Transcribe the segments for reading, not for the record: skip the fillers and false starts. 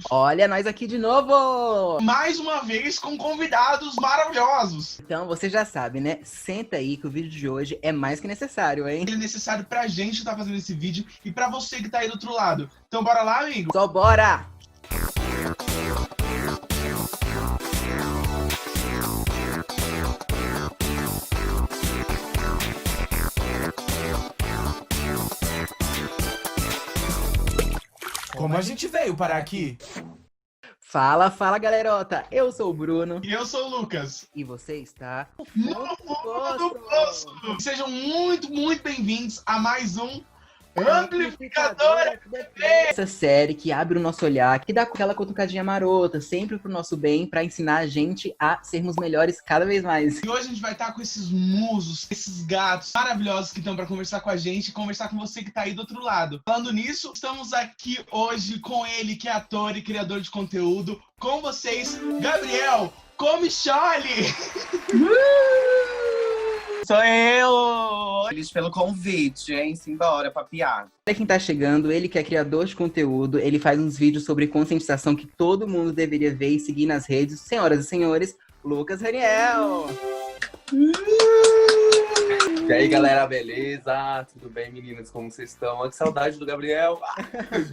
Olha, nós aqui de novo! Mais uma vez com convidados maravilhosos. Então, você já sabe, né? Senta aí que o vídeo de hoje é mais que necessário, hein? Ele é necessário pra gente estar fazendo esse vídeo e pra você que tá aí do outro lado. Então bora lá, amigo? Só bora! Como a gente veio parar aqui? Fala, fala, galerota! Eu sou o Bruno. E eu sou o Lucas. E você está No fundo do poço! Sejam muito, muito bem-vindos a mais um Amplificadora TV! Essa série que abre o nosso olhar, que dá aquela cutucadinha marota, sempre pro nosso bem, pra ensinar a gente a sermos melhores cada vez mais. E hoje a gente vai estar com esses musos, esses gatos maravilhosos que estão para conversar com a gente e conversar com você que tá aí do outro lado. Falando nisso, estamos aqui hoje com ele, que é ator e criador de conteúdo, com vocês, Gabriel Comicholi! Sou eu! Feliz pelo convite, hein? Simbora, papiar. Olha quem tá chegando, ele que é criador de conteúdo, ele faz uns vídeos sobre conscientização que todo mundo deveria ver e seguir nas redes. Senhoras e senhores, Lucas Raniel! E aí, galera, beleza? Tudo bem, meninas? Como vocês estão? Que saudade do Gabriel.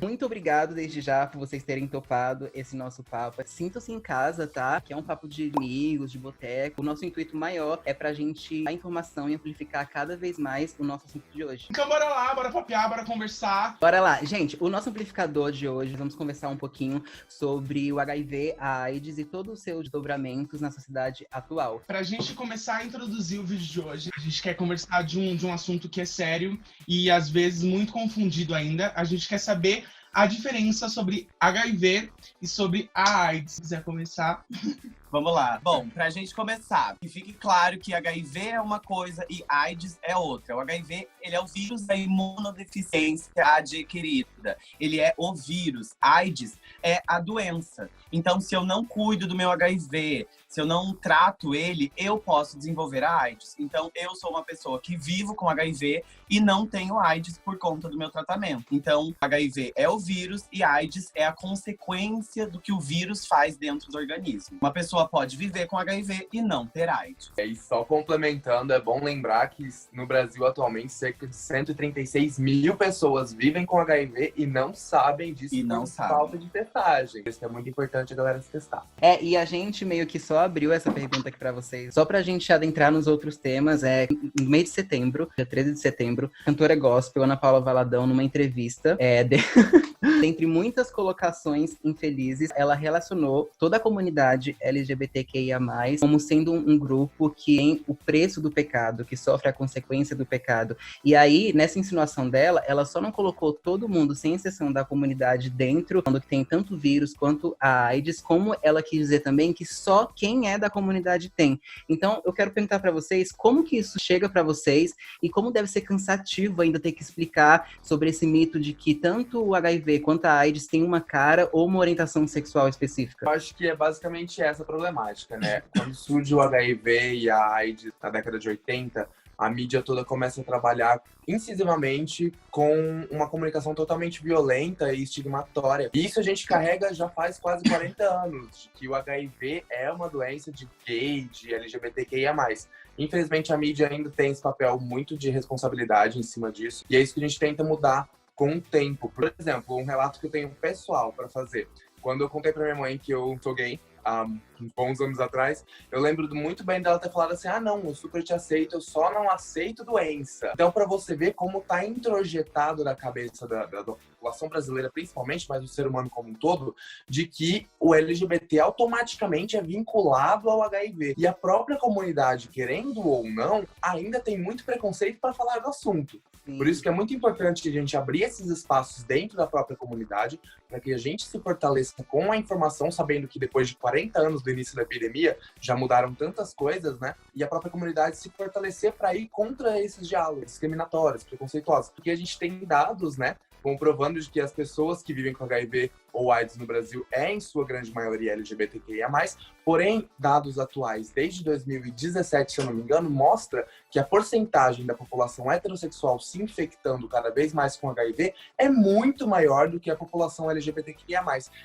Muito obrigado desde já por vocês terem topado esse nosso papo. Sintam-se em casa, tá? Que é um papo de amigos, de boteco. O nosso intuito maior é pra gente dar informação e amplificar cada vez mais o nosso assunto de hoje. Então bora lá, bora papiar, bora conversar. Bora lá. Gente, o nosso amplificador de hoje, vamos conversar um pouquinho sobre o HIV, a AIDS e todos os seus desdobramentos na sociedade atual. Pra gente começar a introduzir o vídeo de hoje, a gente quer conversar de um assunto que é sério e às vezes muito confundido ainda. A gente quer saber a diferença sobre HIV e sobre a AIDS. Se quiser começar. Vamos lá. Bom, pra gente começar, que fique claro que HIV é uma coisa e AIDS é outra. O HIV, ele é o vírus da imunodeficiência adquirida. Ele é o vírus. AIDS é a doença. Então, se eu não cuido do meu HIV, se eu não trato ele, eu posso desenvolver a AIDS. Então, eu sou uma pessoa que vivo com HIV e não tenho AIDS por conta do meu tratamento. Então, HIV é o vírus e AIDS é a consequência do que o vírus faz dentro do organismo. Uma pessoa pode viver com HIV e não ter AIDS. E só complementando, é bom lembrar que no Brasil, atualmente, cerca de 136 mil pessoas vivem com HIV e não sabem disso E não por sabem. falta de testagem. Isso é muito importante a galera se testar. E a gente meio que só abriu essa pergunta aqui pra vocês, só pra gente adentrar nos outros temas. No mês de setembro, dia 13 de setembro, a cantora gospel Ana Paula Valadão, numa entrevista, dentre muitas colocações infelizes, ela relacionou toda a comunidade LGBTQIA+, como sendo um grupo que tem o preço do pecado, que sofre a consequência do pecado. E aí, nessa insinuação dela, ela só não colocou todo mundo, sem exceção da comunidade, dentro, quando tem tanto vírus quanto a AIDS, como ela quis dizer também que só quem é da comunidade tem. Então, eu quero perguntar pra vocês, como que isso chega pra vocês e como deve ser cansativo ainda ter que explicar sobre esse mito de que tanto o HIV quanto a AIDS tem uma cara ou uma orientação sexual específica? Eu acho que é basicamente essa a problemática, né? Quando surge o HIV e a AIDS na década de 80, a mídia toda começa a trabalhar incisivamente com uma comunicação totalmente violenta e estigmatória. E isso a gente carrega já faz quase 40 anos, de que o HIV é uma doença de gay, de LGBTQIA+. Infelizmente, a mídia ainda tem esse papel muito de responsabilidade em cima disso, e é isso que a gente tenta mudar com o tempo. Por exemplo, um relato que eu tenho pessoal para fazer. Quando eu contei pra minha mãe que eu sou gay, há uns bons anos atrás, eu lembro muito bem dela ter falado assim: ah, não, eu super te aceito, eu só não aceito doença. Então, pra você ver como tá introjetado na cabeça da população brasileira, principalmente, mas do ser humano como um todo, de que o LGBT automaticamente é vinculado ao HIV. E a própria comunidade, querendo ou não, ainda tem muito preconceito para falar do assunto. Sim. Por isso que é muito importante a gente abrir esses espaços dentro da própria comunidade, para que a gente se fortaleça com a informação, sabendo que depois de 40 anos do início da epidemia, já mudaram tantas coisas, né? E a própria comunidade se fortalecer para ir contra esses diálogos discriminatórios, preconceituosos. Porque a gente tem dados, né, comprovando de que as pessoas que vivem com HIV ou AIDS no Brasil é, em sua grande maioria, LGBTQIA+. Porém, dados atuais, desde 2017, se eu não me engano, mostra que a porcentagem da população heterossexual se infectando cada vez mais com HIV é muito maior do que a população LGBTQIA+,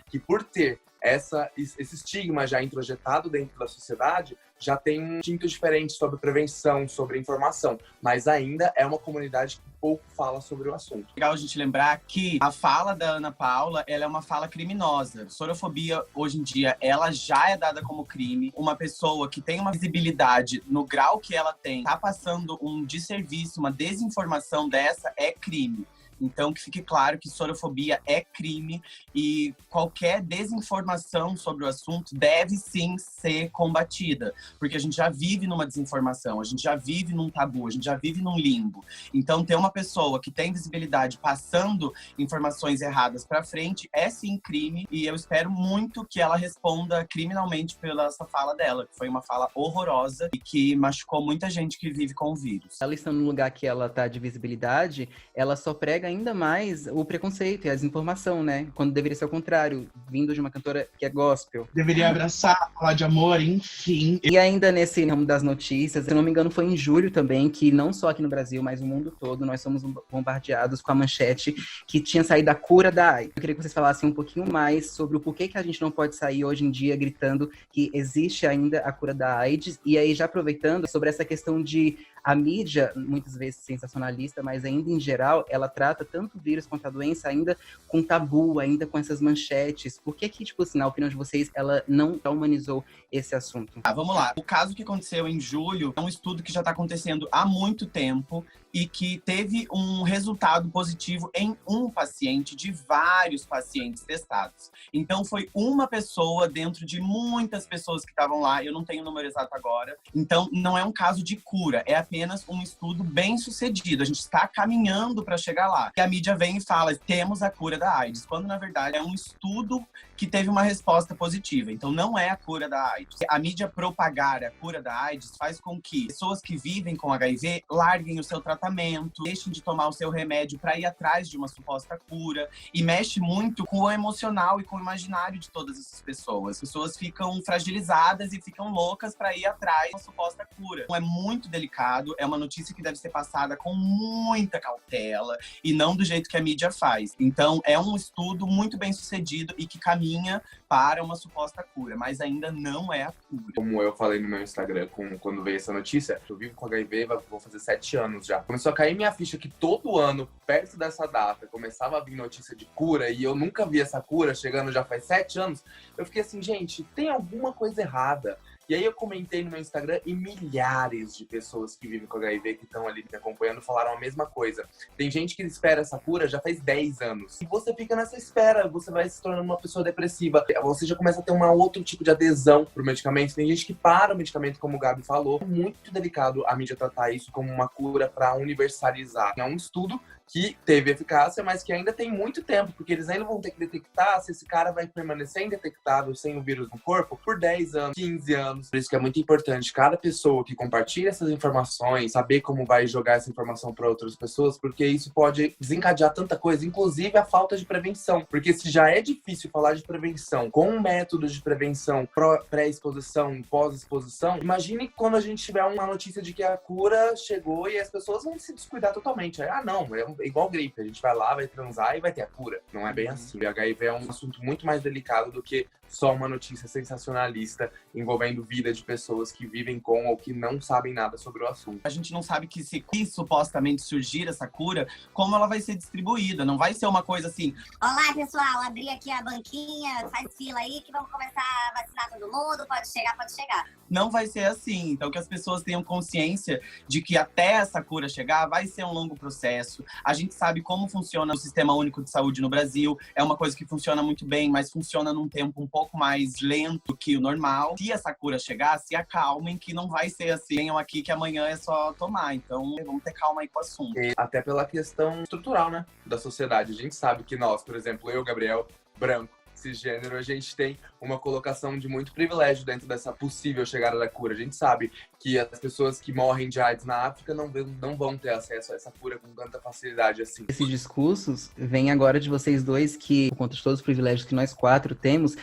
que por ter esse estigma já introjetado dentro da sociedade, já tem um tinto diferente sobre prevenção, sobre informação, mas ainda é uma comunidade que pouco fala sobre o assunto. Legal a gente lembrar que a fala da Ana Paula, ela é uma fala criminosa. Sorofobia, hoje em dia, ela já é dada como crime. Uma pessoa que tem uma visibilidade no grau que ela tem, tá passando um desserviço, uma desinformação dessa, é crime. Então, que fique claro que sorofobia é crime e qualquer desinformação sobre o assunto deve sim ser combatida, porque a gente já vive numa desinformação, a gente já vive num tabu, a gente já vive num limbo. Então, ter uma pessoa que tem visibilidade passando informações erradas para frente é sim crime, e eu espero muito que ela responda criminalmente pela essa fala dela, que foi uma fala horrorosa e que machucou muita gente que vive com o vírus. Ela estando no lugar que ela tá de visibilidade, ela só prega ainda mais o preconceito e a desinformação, né? Quando deveria ser o contrário, vindo de uma cantora que é gospel. Deveria abraçar, falar de amor, enfim. E ainda nesse ramo das notícias, se eu não me engano, foi em julho também, que não só aqui no Brasil, mas no mundo todo, nós somos bombardeados com a manchete que tinha saído a cura da AIDS. Eu queria que vocês falassem um pouquinho mais sobre o porquê que a gente não pode sair hoje em dia gritando que existe ainda a cura da AIDS. E aí, já aproveitando sobre essa questão de a mídia, muitas vezes sensacionalista, mas ainda em geral, ela trata tanto o vírus quanto a doença ainda com tabu, ainda com essas manchetes. Por que, tipo assim, na opinião de vocês, ela não humanizou esse assunto? Vamos lá. O caso que aconteceu em julho é um estudo que já está acontecendo há muito tempo e que teve um resultado positivo em um paciente de vários pacientes testados. Então, foi uma pessoa dentro de muitas pessoas que estavam lá. Eu não tenho o número exato agora. Então, não é um caso de cura. É apenas um estudo bem sucedido. A gente está caminhando para chegar lá. E a mídia vem e fala, temos a cura da AIDS. Quando, na verdade, é um estudo que teve uma resposta positiva. Então, não é a cura da AIDS. A mídia propagar a cura da AIDS faz com que pessoas que vivem com HIV larguem o seu tratamento, deixem de tomar o seu remédio para ir atrás de uma suposta cura, e mexe muito com o emocional e com o imaginário de todas essas pessoas. As pessoas ficam fragilizadas e ficam loucas para ir atrás de uma suposta cura. Então, é muito delicado, é uma notícia que deve ser passada com muita cautela e não do jeito que a mídia faz. Então, é um estudo muito bem sucedido e que caminha para uma suposta cura, mas ainda não é a cura. Como eu falei no meu Instagram quando veio essa notícia, eu vivo com HIV, vou fazer 7 anos já. Começou a cair minha ficha que todo ano, perto dessa data, começava a vir notícia de cura e eu nunca vi essa cura chegando já faz 7 anos. Eu fiquei assim, gente, tem alguma coisa errada. E aí eu comentei no meu Instagram e milhares de pessoas que vivem com HIV, que estão ali me acompanhando, falaram a mesma coisa. Tem gente que espera essa cura já faz 10 anos. E você fica nessa espera, você vai se tornando uma pessoa depressiva. Você já começa a ter um outro tipo de adesão pro medicamento. Tem gente que para o medicamento, como o Gabi falou. É muito delicado a mídia tratar isso como uma cura para universalizar. É um estudo que teve eficácia, mas que ainda tem muito tempo, porque eles ainda vão ter que detectar se esse cara vai permanecer indetectável sem o vírus no corpo por 10 anos, 15 anos. Por isso que é muito importante cada pessoa que compartilha essas informações, saber como vai jogar essa informação para outras pessoas, porque isso pode desencadear tanta coisa, inclusive a falta de prevenção. Porque se já é difícil falar de prevenção com métodos de prevenção pré-exposição e pós-exposição, imagine quando a gente tiver uma notícia de que a cura chegou e as pessoas vão se descuidar totalmente. Aí, não, é igual gripe, a gente vai lá, vai transar e vai ter a cura. Não é bem assim. O HIV é um assunto muito mais delicado do que só uma notícia sensacionalista envolvendo vida de pessoas que vivem com ou que não sabem nada sobre o assunto. A gente não sabe que se supostamente surgir essa cura, como ela vai ser distribuída. Não vai ser uma coisa assim, olá pessoal, abri aqui a banquinha, faz fila aí que vamos começar a vacinar todo mundo, pode chegar, pode chegar. Não vai ser assim. Então, que as pessoas tenham consciência de que até essa cura chegar vai ser um longo processo. A gente sabe como funciona o Sistema Único de Saúde no Brasil. É uma coisa que funciona muito bem, mas funciona num tempo um pouco mais lento que o normal. Se essa cura chegar, se acalmem, que não vai ser assim, venham aqui que amanhã é só tomar. Então, vamos ter calma aí com o assunto. E até pela questão estrutural, né, da sociedade. A gente sabe que nós, por exemplo, eu, Gabriel, branco, cisgênero, a gente tem uma colocação de muito privilégio dentro dessa possível chegada da cura. A gente sabe que as pessoas que morrem de AIDS na África não vão ter acesso a essa cura com tanta facilidade assim. Esses discursos vêm agora de vocês dois que, por conta de todos os privilégios que nós quatro temos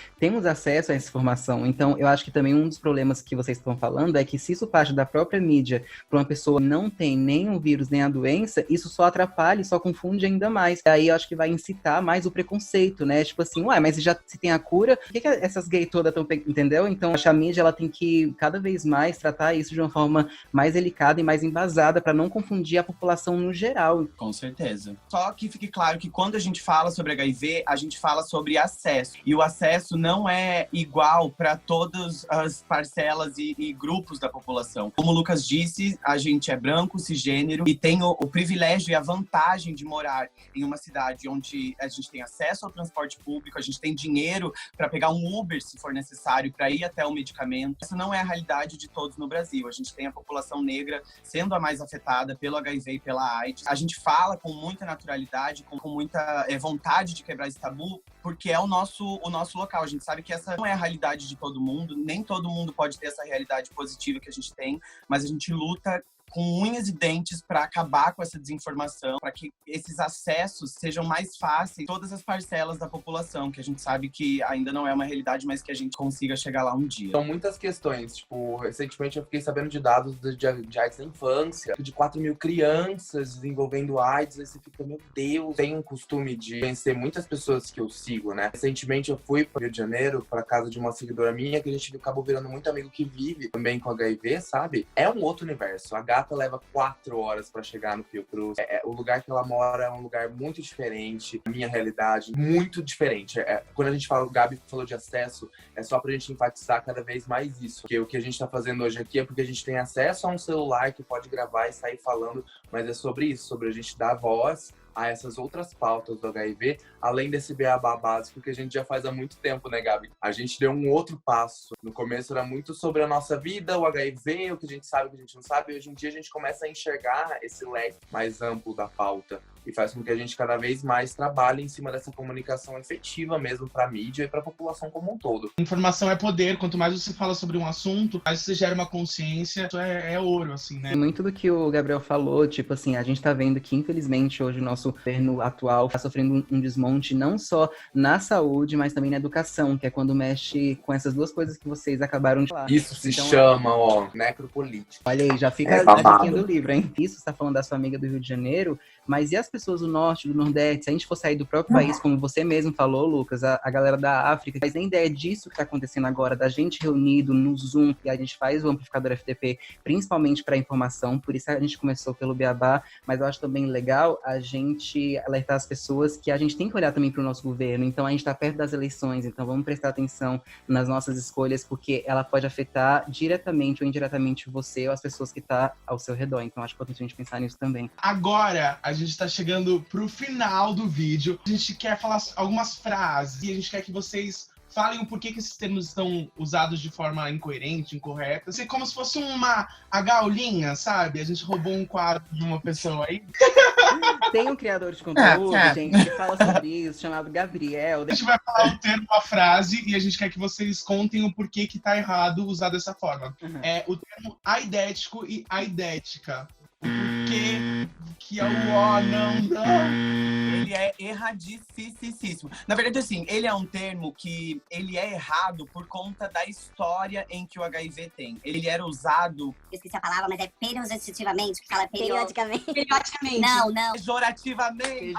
acesso a essa informação. Então, eu acho que também um dos problemas que vocês estão falando é que se isso parte da própria mídia para uma pessoa que não tem nem o vírus nem a doença, isso só atrapalha e só confunde ainda mais. Aí eu acho que vai incitar mais o preconceito, né? Tipo assim, uai, mas se tem a cura, por que essas gays todas estão... Entendeu? Então, acho que a mídia ela tem que cada vez mais tratar isso de uma forma mais delicada e mais embasada para não confundir a população no geral. Com certeza. Só que fique claro que quando a gente fala sobre HIV, a gente fala sobre acesso. E o acesso não é igual para todas as parcelas e grupos da população. Como o Lucas disse, a gente é branco, cisgênero e tem o privilégio e a vantagem de morar em uma cidade onde a gente tem acesso ao transporte público, a gente tem dinheiro para pegar um Uber, se for necessário, para ir até o medicamento. Essa não é a realidade de todos no Brasil. A gente tem a população negra sendo a mais afetada pelo HIV e pela AIDS. A gente fala com muita naturalidade, com muita vontade de quebrar esse tabu, porque é o nosso local. A gente sabe que essa não é a realidade de todo mundo, nem todo mundo pode ter essa realidade positiva que a gente tem, mas a gente luta com unhas e dentes para acabar com essa desinformação, para que esses acessos sejam mais fáceis em todas as parcelas da população, que a gente sabe que ainda não é uma realidade, mas que a gente consiga chegar lá um dia. São muitas questões, tipo, recentemente eu fiquei sabendo de dados de AIDS na infância, de 4 mil crianças desenvolvendo AIDS, aí você fica, meu Deus, tem um costume de conhecer muitas pessoas que eu sigo, né? Recentemente eu fui para o Rio de Janeiro, para casa de uma seguidora minha, que a gente acabou virando muito amigo que vive também com HIV, sabe? É um outro universo. A gata leva 4 horas pra chegar no Fiocruz. O lugar que ela mora é um lugar muito diferente. A minha realidade, muito diferente. Quando a gente fala, o Gabi falou de acesso, é só pra gente enfatizar cada vez mais isso. Porque o que a gente tá fazendo hoje aqui é porque a gente tem acesso a um celular que pode gravar e sair falando, mas é sobre isso, sobre a gente dar voz a essas outras pautas do HIV, além desse beabá básico que a gente já faz há muito tempo, né, Gabi? A gente deu um outro passo. No começo era muito sobre a nossa vida, o HIV, o que a gente sabe, o que a gente não sabe, e hoje em dia a gente começa a enxergar esse leque mais amplo da pauta e faz com que a gente cada vez mais trabalhe em cima dessa comunicação efetiva mesmo para a mídia e para a população como um todo. Informação é poder. Quanto mais você fala sobre um assunto, mais você gera uma consciência. Isso é ouro, assim, né? Muito do que o Gabriel falou, tipo assim, a gente tá vendo que, infelizmente, hoje o nosso governo atual tá sofrendo um desmonte não só na saúde, mas também na educação, que é quando mexe com essas duas coisas que vocês acabaram de falar. Isso se chama, necropolítica. Olha aí, já fica a diquinha do livro, hein? Isso você tá falando da sua amiga do Rio de Janeiro, mas e as pessoas do Norte, do Nordeste? Se a gente for sair do próprio país, como você mesmo falou, Lucas, a galera da África, faz nem ideia disso que tá acontecendo agora, da gente reunido no Zoom, e a gente faz o amplificador FTP, principalmente para informação, por isso a gente começou pelo Beabá, mas eu acho também legal a gente alertar as pessoas que a gente tem que olhar também para o nosso governo, então a gente tá perto das eleições, então vamos prestar atenção nas nossas escolhas, porque ela pode afetar diretamente ou indiretamente você ou as pessoas que tá ao seu redor, então acho importante a gente pensar nisso também. Agora, a gente tá chegando pro final do vídeo. A gente quer falar algumas frases e a gente quer que vocês falem o porquê que esses termos estão usados de forma incoerente, incorreta. Assim, como se fosse a Gaulinha, sabe? A gente roubou um quadro de uma pessoa aí. Tem um criador de conteúdo, gente, que fala sobre isso, chamado Gabriel. A gente vai falar o termo, a frase, e a gente quer que vocês contem o porquê que tá errado usar dessa forma. É o termo aidético e aidética. O porquê que é o ó, não. Ele é erradicíssimo. Na verdade, assim, ele é um termo que ele é errado por conta da história em que o HIV tem. Ele era usado... Eu esqueci a palavra, mas é pejorativamente, que fala Periodicamente. Não. Pejorativamente.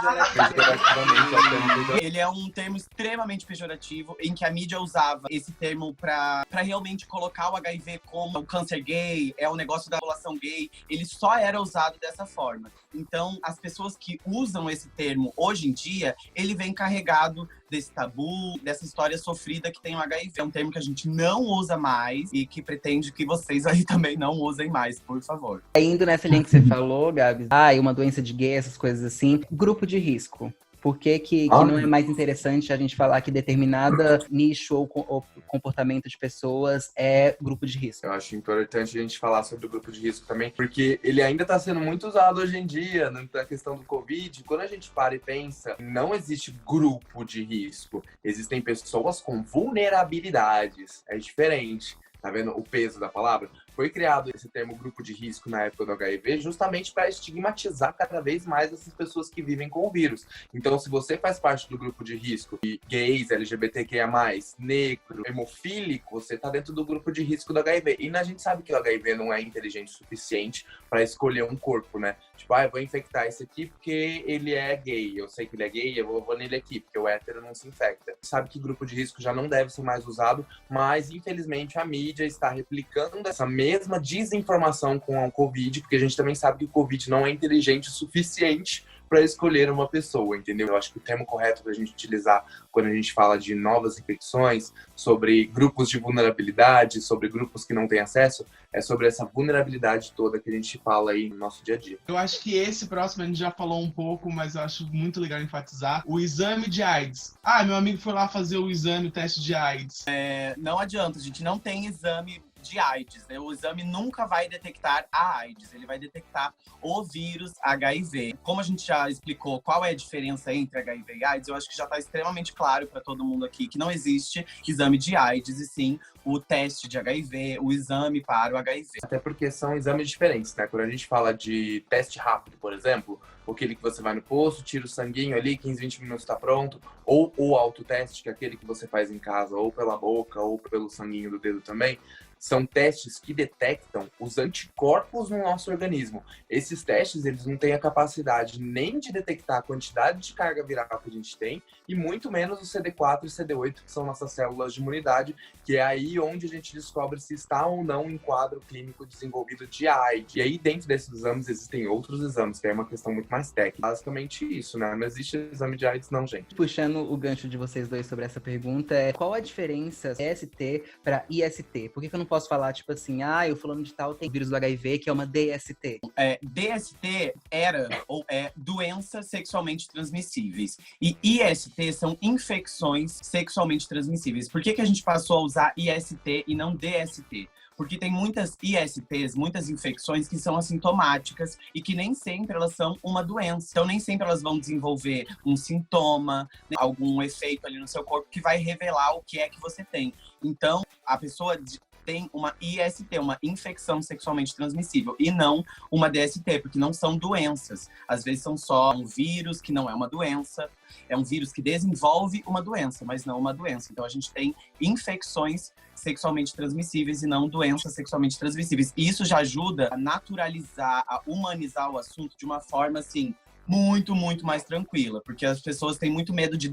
Ele é um termo extremamente pejorativo, em que a mídia usava esse termo pra realmente colocar o HIV como o câncer gay, é o negócio da população gay. Ele só era usado dessa forma. Então, as pessoas que usam esse termo hoje em dia, ele vem carregado desse tabu, dessa história sofrida que tem o HIV. É um termo que a gente não usa mais e que pretende que vocês aí também não usem mais, por favor. Indo nessa linha que você falou, Gabi, uma doença de gay, essas coisas assim, grupo de risco. Por que não é mais interessante a gente falar que determinada nicho ou comportamento de pessoas é grupo de risco? Eu acho importante a gente falar sobre o grupo de risco também, porque ele ainda está sendo muito usado hoje em dia na questão do Covid. Quando a gente para e pensa, não existe grupo de risco. Existem pessoas com vulnerabilidades. É diferente. Tá vendo o peso da palavra? Foi criado esse termo grupo de risco na época do HIV justamente para estigmatizar cada vez mais essas pessoas que vivem com o vírus. Então, se você faz parte do grupo de risco de gays, LGBTQIA+, negro, hemofílico, você tá dentro do grupo de risco do HIV. E a gente sabe que o HIV não é inteligente o suficiente para escolher um corpo, né? Tipo, eu vou infectar esse aqui porque ele é gay. Eu sei que ele é gay, eu vou nele aqui, porque o hétero não se infecta. Sabe que grupo de risco já não deve ser mais usado, mas infelizmente a mídia está replicando essa mesma desinformação com a Covid, porque a gente também sabe que o Covid não é inteligente o suficiente para escolher uma pessoa, entendeu? Eu acho que o termo correto para a gente utilizar quando a gente fala de novas infecções, sobre grupos de vulnerabilidade, sobre grupos que não têm acesso, é sobre essa vulnerabilidade toda que a gente fala aí no nosso dia a dia. Eu acho que esse próximo a gente já falou um pouco, mas eu acho muito legal enfatizar o exame de AIDS. Meu amigo foi lá fazer o teste de AIDS. Não adianta, a gente não tem exame de AIDS, né? O exame nunca vai detectar a AIDS, ele vai detectar o vírus HIV. Como a gente já explicou qual é a diferença entre HIV e AIDS, eu acho que já está extremamente claro para todo mundo aqui que não existe exame de AIDS, e sim o teste de HIV, o exame para o HIV. Até porque são exames diferentes, né? Quando a gente fala de teste rápido, por exemplo, aquele que você vai no posto, tira o sanguinho ali, 15, 20 minutos está pronto, ou o autoteste, que é aquele que você faz em casa, ou pela boca, ou pelo sanguinho do dedo também, são testes que detectam os anticorpos no nosso organismo. Esses testes, eles não têm a capacidade nem de detectar a quantidade de carga viral que a gente tem, e muito menos o CD4 e CD8, que são nossas células de imunidade, que é aí onde a gente descobre se está ou não em quadro clínico desenvolvido de AIDS. E aí, dentro desses exames, existem outros exames, que é uma questão muito mais técnica. Basicamente isso, né? Não existe exame de AIDS não, gente. Puxando o gancho de vocês dois sobre essa pergunta, qual a diferença DST para IST? Por que eu não posso falar, tipo assim, o fulano de tal tem vírus do HIV, que é uma DST? DST era ou é doenças sexualmente transmissíveis. E IST são infecções sexualmente transmissíveis. Por que a gente passou a usar IST e não DST? Porque tem muitas ISTs, muitas infecções que são assintomáticas e que nem sempre elas são uma doença. Então, nem sempre elas vão desenvolver um sintoma, né, algum efeito ali no seu corpo que vai revelar o que é que você tem. Então, a pessoa tem uma IST, uma infecção sexualmente transmissível, e não uma DST, porque não são doenças. Às vezes são só um vírus que não é uma doença, é um vírus que desenvolve uma doença, mas não uma doença. Então a gente tem infecções sexualmente transmissíveis e não doenças sexualmente transmissíveis. E isso já ajuda a naturalizar, a humanizar o assunto de uma forma, assim, muito, muito mais tranquila, porque as pessoas têm muito medo de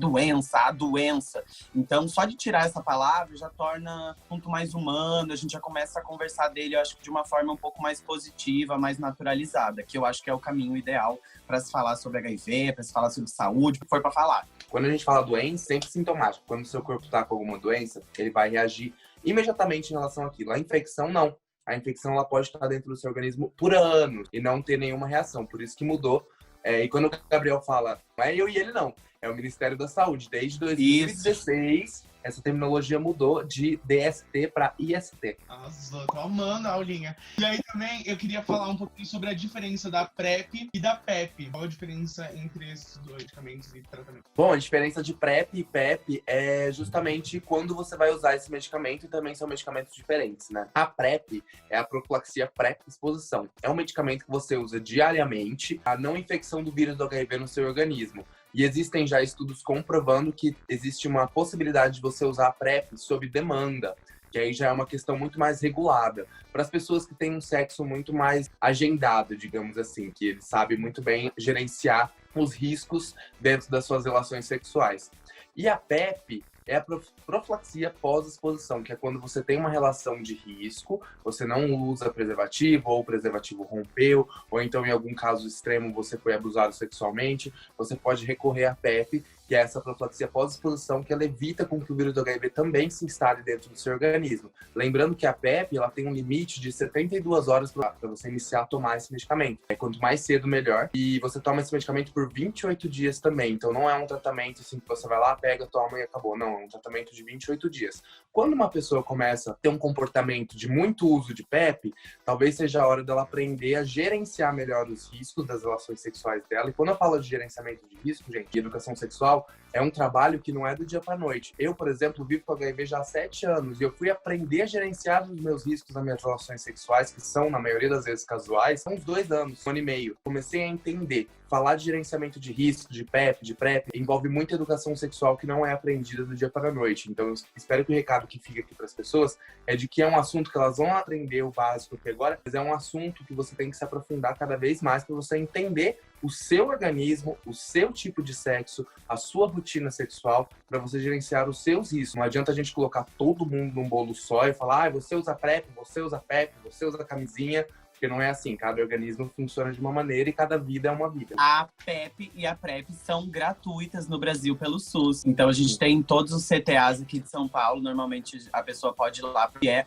a doença. Então, só de tirar essa palavra já torna o assunto mais humano, a gente já começa a conversar dele, eu acho que de uma forma um pouco mais positiva, mais naturalizada, que eu acho que é o caminho ideal para se falar sobre HIV, para se falar sobre saúde, o que for para falar. Quando a gente fala doença, sempre sintomático. Quando o seu corpo está com alguma doença, ele vai reagir imediatamente em relação àquilo. A infecção, não. A infecção ela pode estar dentro do seu organismo por anos e não ter nenhuma reação. Por isso que mudou. E quando o Gabriel fala, não é eu e ele não, é o Ministério da Saúde. Desde 2016, essa terminologia mudou de DST para IST. Nossa, tô amando a aulinha. E aí também eu queria falar um pouquinho sobre a diferença da PrEP e da PEP. Qual a diferença entre esses dois medicamentos e tratamento? Bom, a diferença de PrEP e PEP é justamente quando você vai usar esse medicamento, e também são medicamentos diferentes, né? A PrEP é a profilaxia pré-exposição. É um medicamento que você usa diariamente a não infecção do vírus do HIV no seu organismo. E existem já estudos comprovando que existe uma possibilidade de você usar a PrEP sob demanda, que aí já é uma questão muito mais regulada. Para as pessoas que têm um sexo muito mais agendado, digamos assim, que eles sabem muito bem gerenciar os riscos dentro das suas relações sexuais. E a PEP é a profilaxia pós-exposição, que é quando você tem uma relação de risco, você não usa preservativo, ou o preservativo rompeu, ou então em algum caso extremo você foi abusado sexualmente, você pode recorrer à PEP, que é essa profilaxia pós-exposição, que ela evita com que o vírus do HIV também se instale dentro do seu organismo. Lembrando que a PrEP, ela tem um limite de 72 horas para você iniciar a tomar esse medicamento. Quanto mais cedo, melhor. E você toma esse medicamento por 28 dias também. Então não é um tratamento assim que você vai lá, pega, toma e acabou. Não, é um tratamento de 28 dias. Quando uma pessoa começa a ter um comportamento de muito uso de PrEP, talvez seja a hora dela aprender a gerenciar melhor os riscos das relações sexuais dela. E quando eu falo de gerenciamento de risco, gente, de educação sexual, é um trabalho que não é do dia para noite. Eu, por exemplo, vivo com HIV já há 7 anos e eu fui aprender a gerenciar os meus riscos nas minhas relações sexuais, que são, na maioria das vezes, casuais, há uns 2 anos, 1 ano e meio. Comecei a entender. Falar de gerenciamento de risco, de PrEP, envolve muita educação sexual que não é aprendida do dia para a noite. Então, eu espero que o recado que fica aqui para as pessoas é de que é um assunto que elas vão aprender o básico aqui agora, mas é um assunto que você tem que se aprofundar cada vez mais para você entender o seu organismo, o seu tipo de sexo, a sua rotina sexual, para você gerenciar os seus riscos. Não adianta a gente colocar todo mundo num bolo só e falar, você usa PrEP, você usa PrEP, você usa camisinha, porque não é assim. Cada organismo funciona de uma maneira e cada vida é uma vida. A PEP e a PrEP são gratuitas no Brasil pelo SUS. Então a gente tem todos os CTAs aqui de São Paulo. Normalmente a pessoa pode ir lá, porque é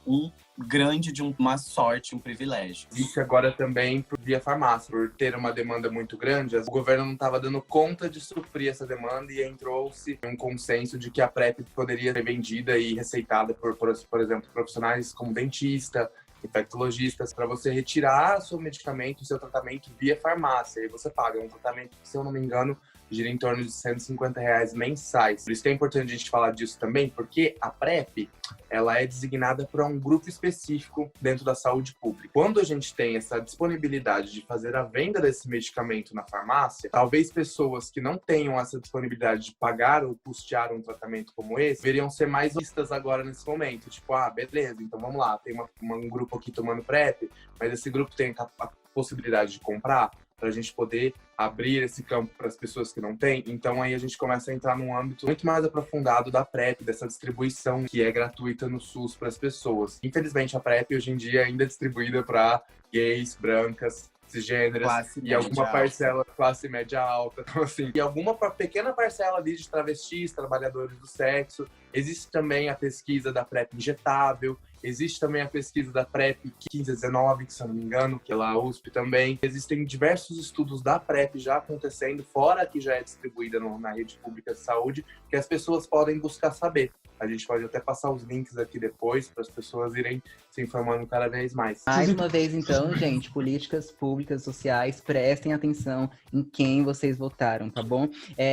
uma sorte, um privilégio. Existe agora também via farmácia. Por ter uma demanda muito grande, o governo não estava dando conta de suprir essa demanda e entrou-se um consenso de que a PrEP poderia ser vendida e receitada por exemplo, profissionais como dentista, infectologistas, para você retirar seu medicamento, seu tratamento via farmácia. E você paga um tratamento que, se eu não me engano, gira em torno de R$150 mensais. Por isso que é importante a gente falar disso também, porque a PrEP, ela é designada para um grupo específico dentro da saúde pública. Quando a gente tem essa disponibilidade de fazer a venda desse medicamento na farmácia, talvez pessoas que não tenham essa disponibilidade de pagar ou custear um tratamento como esse, deveriam ser mais vistas agora nesse momento. Tipo, beleza, então vamos lá, tem um grupo aqui tomando PrEP, mas esse grupo tem a possibilidade de comprar, para a gente poder abrir esse campo para as pessoas que não têm. Então aí a gente começa a entrar num âmbito muito mais aprofundado da PrEP, dessa distribuição que é gratuita no SUS para as pessoas. Infelizmente a PrEP hoje em dia ainda é distribuída para gays, brancas, cisgêneras e alguma parcela classe média alta, então, assim, e alguma pequena parcela ali de travestis, trabalhadores do sexo. Existe também a pesquisa da PrEP injetável, existe também a pesquisa da PrEP 1519, que se eu não me engano, que é lá a USP também. Existem diversos estudos da PrEP já acontecendo, fora que já é distribuída na rede pública de saúde, que as pessoas podem buscar saber. A gente pode até passar os links aqui depois para as pessoas irem se informando cada vez mais. Mais uma vez, então, gente, políticas públicas, sociais, prestem atenção em quem vocês votaram, tá bom?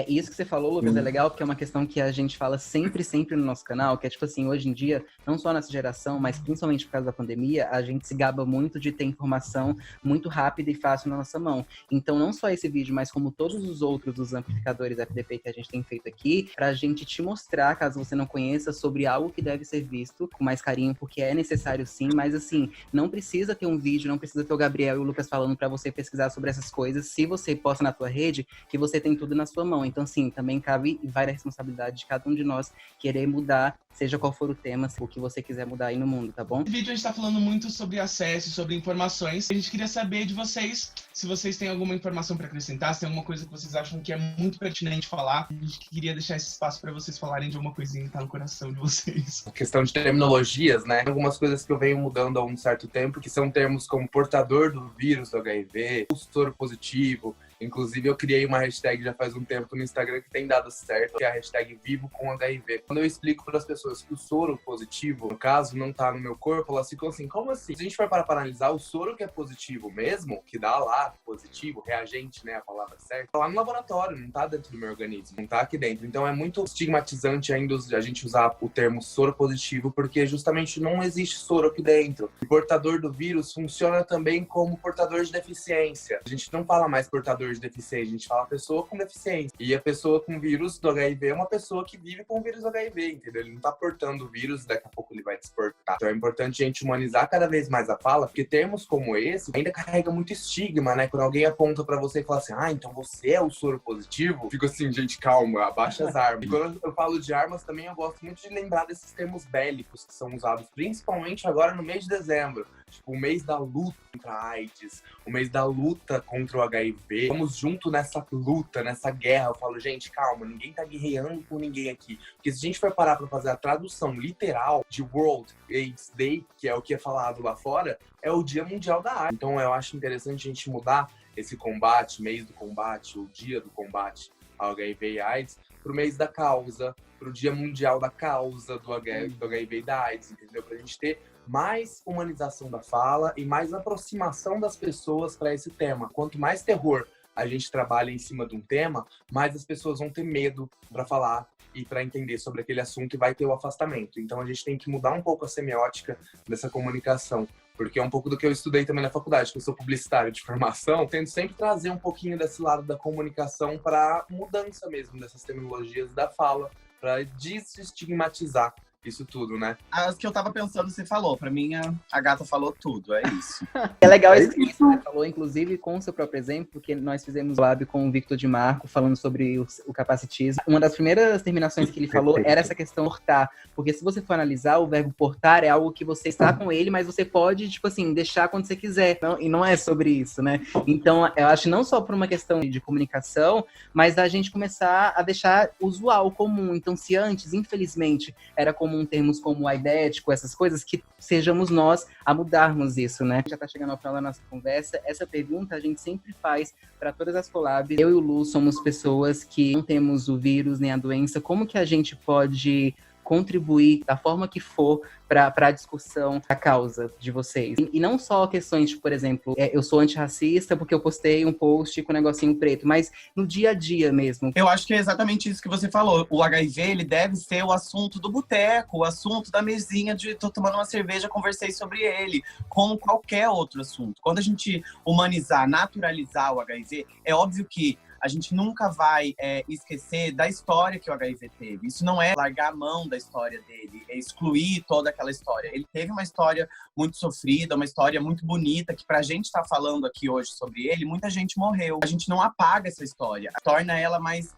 Isso que você falou, Lucas, é legal, porque é uma questão que a gente fala sempre no nosso canal, que é tipo assim, hoje em dia, não só nessa geração, mas principalmente por causa da pandemia, a gente se gaba muito de ter informação muito rápida e fácil na nossa mão. Então, não só esse vídeo, mas como todos os outros dos amplificadores FDP que a gente tem feito aqui, pra gente te mostrar, caso você não conheça, sobre algo que deve ser visto com mais carinho, porque é necessário sim, mas assim, não precisa ter um vídeo, não precisa ter o Gabriel e o Lucas falando pra você pesquisar sobre essas coisas. Se você posta na tua rede, que você tem tudo na sua mão. Então, sim, também cabe e vai da responsabilidade de cada um de nós querer mudar, seja qual for o tema, o que você quiser mudar aí no mundo, tá bom? Nesse vídeo a gente tá falando muito sobre acesso, sobre informações. A gente queria saber de vocês, se vocês têm alguma informação para acrescentar, se tem alguma coisa que vocês acham que é muito pertinente falar. A gente queria deixar esse espaço para vocês falarem de alguma coisinha que tá no coração de vocês. A questão de terminologias, né? Algumas coisas que eu venho mudando há um certo tempo, que são termos como portador do vírus do HIV, soro positivo. Inclusive, eu criei uma hashtag já faz um tempo no Instagram que tem dado certo, que é a hashtag Vivo com HIV. Quando eu explico para as pessoas que o soro positivo, no caso, não tá no meu corpo, elas ficam assim, como assim? Se a gente for para analisar, o soro que é positivo mesmo, que dá lá positivo, reagente, né, a palavra certa, tá lá no laboratório, não tá dentro do meu organismo, não tá aqui dentro. Então é muito estigmatizante ainda a gente usar o termo soro positivo, porque justamente não existe soro aqui dentro. O portador do vírus funciona também como portador de deficiência. A gente não fala mais portador de deficiência, a gente fala pessoa com deficiência. E a pessoa com vírus do HIV é uma pessoa que vive com o vírus do HIV, entendeu? Ele não tá portando o vírus, daqui a pouco ele vai desportar. Então é importante a gente humanizar cada vez mais a fala, porque termos como esse ainda carrega muito estigma, né? Quando alguém aponta pra você e fala assim, então você é o soro positivo, fico assim, gente, calma, abaixa as armas. E quando eu falo de armas também, eu gosto muito de lembrar desses termos bélicos que são usados, principalmente agora no mês de dezembro. Tipo, o mês da luta contra a AIDS, o mês da luta contra o HIV. Vamos estamos juntos nessa luta, nessa guerra. Eu falo, gente, calma, ninguém tá guerreando com ninguém aqui. Porque se a gente for parar pra fazer a tradução literal de World AIDS Day, que é o que é falado lá fora, é o Dia Mundial da AIDS. Então eu acho interessante a gente mudar esse combate, mês do combate, o dia do combate ao HIV e AIDS, pro mês da causa, pro Dia Mundial da causa do HIV e da AIDS, entendeu? Pra gente ter mais humanização da fala e mais aproximação das pessoas para esse tema. Quanto mais terror a gente trabalha em cima de um tema, mais as pessoas vão ter medo para falar e para entender sobre aquele assunto e vai ter o afastamento. Então a gente tem que mudar um pouco a semiótica dessa comunicação, porque é um pouco do que eu estudei também na faculdade, que eu sou publicitário de formação, tento sempre trazer um pouquinho desse lado da comunicação para mudança mesmo dessas terminologias da fala, para desestigmatizar isso tudo, né? As que eu tava pensando, você falou. Pra mim, a gata falou tudo, é isso. É legal isso que você falou, inclusive com o seu próprio exemplo, porque nós fizemos o lab com o Victor de Marco, falando sobre o capacitismo. Uma das primeiras terminações que ele falou era essa questão portar, porque se você for analisar, o verbo portar é algo que você está com ele, mas você pode, tipo assim, deixar quando você quiser. E não é sobre isso, né? Então, eu acho não só por uma questão de comunicação, mas da gente começar a deixar usual, comum. Então, se antes, infelizmente, era comum termos como aidético, essas coisas, que sejamos nós a mudarmos isso, né? Já tá chegando ao final da nossa conversa. Essa pergunta a gente sempre faz para todas as collabs. Eu e o Lu somos pessoas que não temos o vírus nem a doença. Como que a gente pode contribuir da forma que for para a discussão da causa de vocês? E não só questões, tipo, por exemplo, eu sou antirracista porque eu postei um post com um negocinho preto, mas no dia a dia mesmo. Eu acho que é exatamente isso que você falou. O HIV, ele deve ser o assunto do boteco, o assunto da mesinha de tô tomando uma cerveja, conversei sobre ele, como qualquer outro assunto. Quando a gente humanizar, naturalizar o HIV, é óbvio que a gente nunca vai esquecer da história que o HIV teve. Isso não é largar a mão da história dele, é excluir toda aquela história. Ele teve uma história muito sofrida, uma história muito bonita, que pra gente estar falando aqui hoje sobre ele, muita gente morreu. A gente não apaga essa história, torna ela mais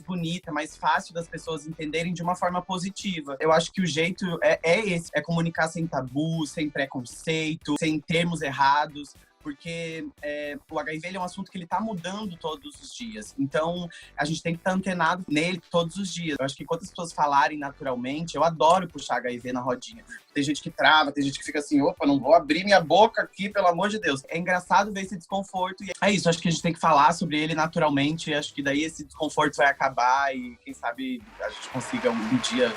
bonita, mais fácil das pessoas entenderem de uma forma positiva. Eu acho que o jeito é esse, é comunicar sem tabu, sem preconceito, sem termos errados, porque o HIV ele é um assunto que ele tá mudando todos os dias. Então, a gente tem que estar antenado nele todos os dias. Eu acho que enquanto as pessoas falarem naturalmente, eu adoro puxar HIV na rodinha. Tem gente que trava, tem gente que fica assim, opa, não vou abrir minha boca aqui, pelo amor de Deus. É engraçado ver esse desconforto. E é isso, acho que a gente tem que falar sobre ele naturalmente. E acho que daí esse desconforto vai acabar e, quem sabe, a gente consiga um dia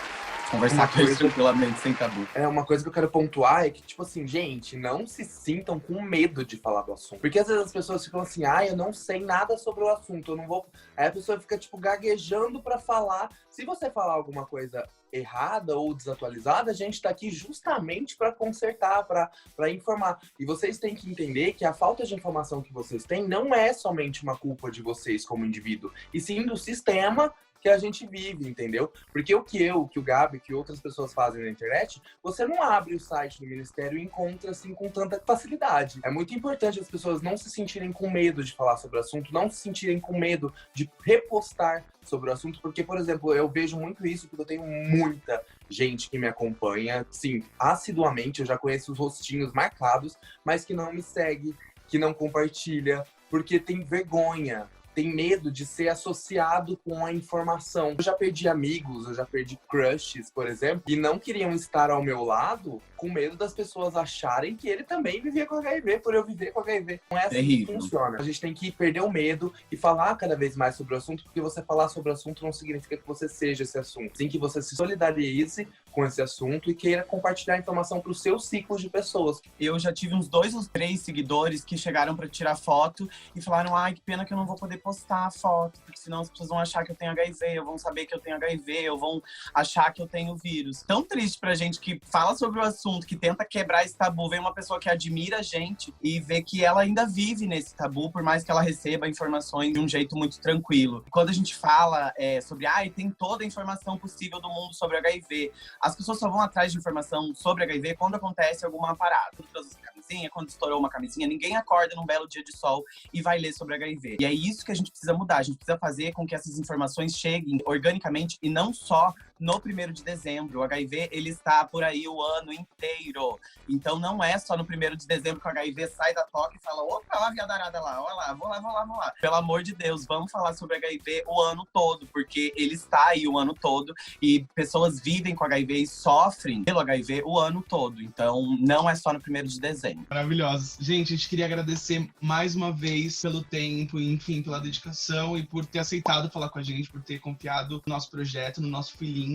conversar com eles tranquilamente, sem tabu. Uma coisa que eu quero pontuar é que, tipo assim, gente, não se sintam com medo de falar do assunto. Porque às vezes as pessoas ficam assim, eu não sei nada sobre o assunto, eu não vou... Aí a pessoa fica, tipo, gaguejando pra falar. Se você falar alguma coisa errada ou desatualizada, a gente tá aqui justamente pra consertar, pra informar. E vocês têm que entender que a falta de informação que vocês têm não é somente uma culpa de vocês como indivíduo, e sim do sistema que a gente vive, entendeu? Porque o que o Gabi, que outras pessoas fazem na internet, você não abre o site do Ministério e encontra assim com tanta facilidade. É muito importante as pessoas não se sentirem com medo de falar sobre o assunto, não se sentirem com medo de repostar sobre o assunto, porque, por exemplo, eu vejo muito isso, porque eu tenho muita gente que me acompanha, sim, assiduamente, eu já conheço os rostinhos marcados, mas que não me segue, que não compartilha, porque tem vergonha, tem medo de ser associado com a informação. Eu já perdi amigos, eu já perdi crushes, por exemplo, e não queriam estar ao meu lado com medo das pessoas acharem que ele também vivia com HIV, por eu viver com HIV. Não é assim que funciona. A gente tem que perder o medo e falar cada vez mais sobre o assunto, porque você falar sobre o assunto não significa que você seja esse assunto. Sim, que você se solidarize com esse assunto e queira compartilhar a informação para o seu ciclo de pessoas. Eu já tive uns 2 ou 3 seguidores que chegaram para tirar foto e falaram, que pena que eu não vou poder postar a foto, porque senão as pessoas vão achar que eu tenho HIV, ou vão saber que eu tenho HIV, ou vão achar que eu tenho vírus. Tão triste pra gente que fala sobre o assunto, que tenta quebrar esse tabu, vem uma pessoa que admira a gente e vê que ela ainda vive nesse tabu, por mais que ela receba informações de um jeito muito tranquilo. Quando a gente fala sobre, tem toda a informação possível do mundo sobre HIV, as pessoas só vão atrás de informação sobre HIV quando acontece alguma parada. Todas as camisinha, quando estourou uma camisinha, ninguém acorda num belo dia de sol e vai ler sobre HIV. E é isso que a gente precisa mudar. A gente precisa fazer com que essas informações cheguem organicamente e não só no 1º de dezembro. O HIV, ele está por aí o ano inteiro. Então não é só no 1º de dezembro que o HIV sai da toca e fala: opa, lá a viadarada lá, olha lá, vou lá. Pelo amor de Deus, vamos falar sobre HIV o ano todo, porque ele está aí o ano todo e pessoas vivem com HIV e sofrem pelo HIV o ano todo. Então não é só no 1º de dezembro. Maravilhosos. Gente, a gente queria agradecer mais uma vez pelo tempo, enfim, pela dedicação e por ter aceitado falar com a gente, por ter confiado no nosso projeto, no nosso filhinho.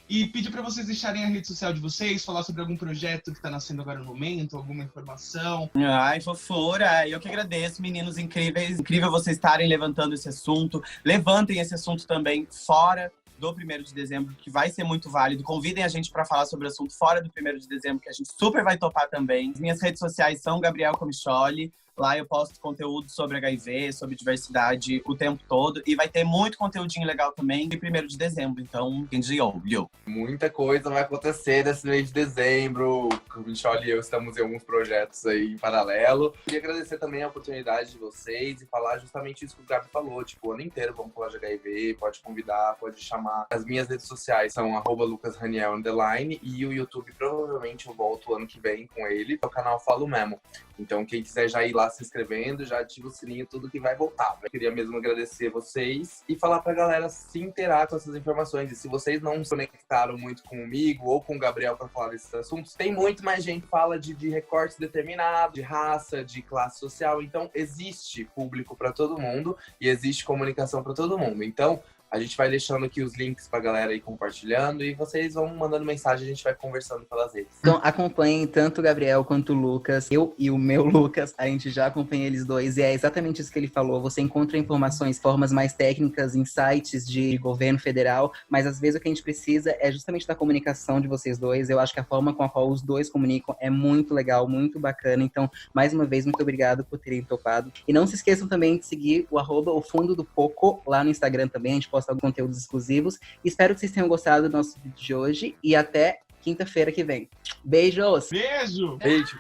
E pedir para vocês deixarem a rede social de vocês, falar sobre algum projeto que tá nascendo agora no momento, alguma informação. Ai, fofura. Eu que agradeço, meninos incríveis. Incrível vocês estarem levantando esse assunto. Levantem esse assunto também fora do 1º de dezembro, que vai ser muito válido. Convidem a gente para falar sobre o assunto fora do 1º de dezembro, que a gente super vai topar também. As minhas redes sociais são Gabriel Comicholi. Lá eu posto conteúdo sobre HIV, sobre diversidade o tempo todo. E vai ter muito conteúdinho legal também em 1º de dezembro. Então, quem de olho. Muita coisa vai acontecer nesse mês de dezembro. O Michelle e eu estamos em alguns projetos aí em paralelo. Queria agradecer também a oportunidade de vocês e falar justamente isso que o Gabi falou. Tipo, o ano inteiro vamos falar de HIV, pode convidar, pode chamar. As minhas redes sociais são @lucasraniel_ e o YouTube provavelmente eu volto ano que vem com ele. O canal Falo Memo. Então, quem quiser já ir lá se inscrevendo, já ativa o sininho, tudo que vai voltar. Eu queria mesmo agradecer vocês e falar pra galera se inteirar com essas informações. E se vocês não se conectaram muito comigo ou com o Gabriel para falar desses assuntos, tem muito mais gente que fala de recortes determinados, de raça, de classe social. Então, existe público para todo mundo e existe comunicação para todo mundo. Então, a gente vai deixando aqui os links pra galera ir compartilhando e vocês vão mandando mensagem, a gente vai conversando pelas redes. Então acompanhem tanto o Gabriel quanto o Lucas. Eu e o meu Lucas, a gente já acompanha eles dois e é exatamente isso que ele falou. Você encontra informações, formas mais técnicas, em sites de governo federal, mas às vezes o que a gente precisa é justamente da comunicação de vocês dois. Eu acho que a forma com a qual os dois comunicam é muito legal, muito bacana. Então, mais uma vez, muito obrigado por terem topado. E não se esqueçam também de seguir o @ofundodopoco lá no Instagram também. A gente posta alguns conteúdos exclusivos. Espero que vocês tenham gostado do nosso vídeo de hoje e até quinta-feira que vem. Beijos! Beijo! Beijo!